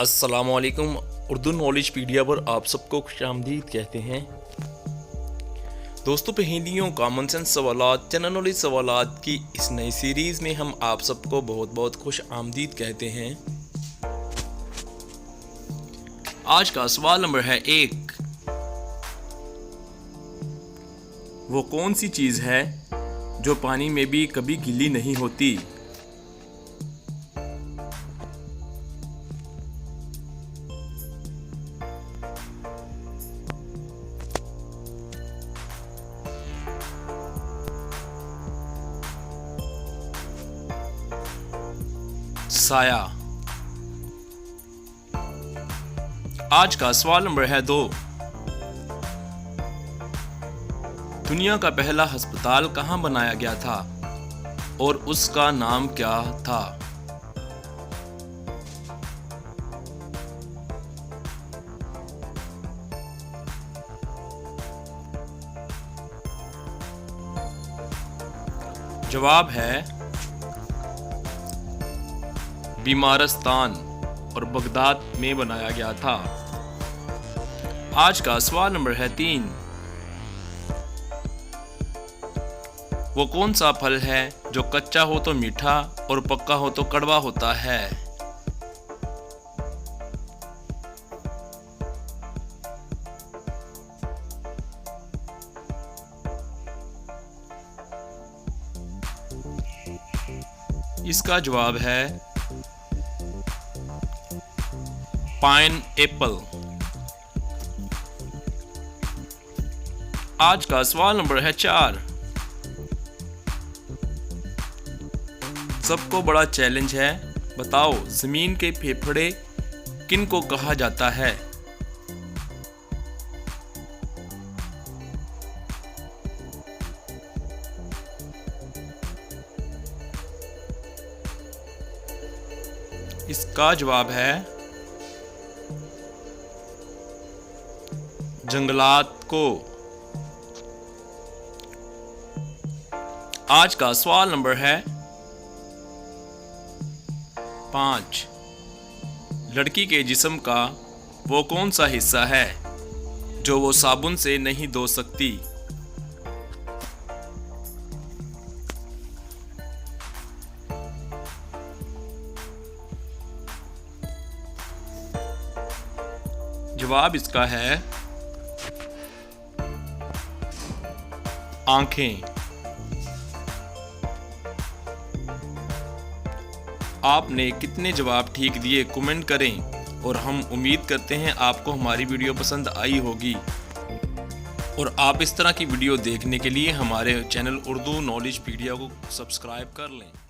अस्सलामुअलैकुम। उर्दू नॉलेज पीडिया पर आप सबको खुशामदीद कहते हैं। दोस्तों, पहेलियों कॉमन सेंस सवालात जनरल नॉलेज सवालात की इस नई सीरीज़ में हम आप सबको बहुत बहुत खुश आमदीद कहते हैं। आज का सवाल नंबर है 1। वो कौन सी चीज़ है जो पानी में भी कभी गीली नहीं होती? साया। आज का सवाल नंबर है 2। दुनिया का पहला अस्पताल कहाँ बनाया गया था और उसका नाम क्या था? जवाब है बीमारस्तान और बगदाद में बनाया गया था। आज का सवाल नंबर है 3। वो कौन सा फल है जो कच्चा हो तो मीठा और पक्का हो तो कड़वा होता है? इसका जवाब है पाइन एप्पल। आज का सवाल नंबर है 4। सबको बड़ा चैलेंज है, बताओ जमीन के फेफड़े किन को कहा जाता है? इसका जवाब है जंगलात को। आज का सवाल नंबर है 5। लड़की के जिस्म का वो कौन सा हिस्सा है जो वो साबुन से नहीं धो सकती? जवाब इसका है आंखें। आपने कितने जवाब ठीक दिए कमेंट करें और हम उम्मीद करते हैं आपको हमारी वीडियो पसंद आई होगी। और आप इस तरह की वीडियो देखने के लिए हमारे चैनल उर्दू नॉलेज पीडिया को सब्सक्राइब कर लें।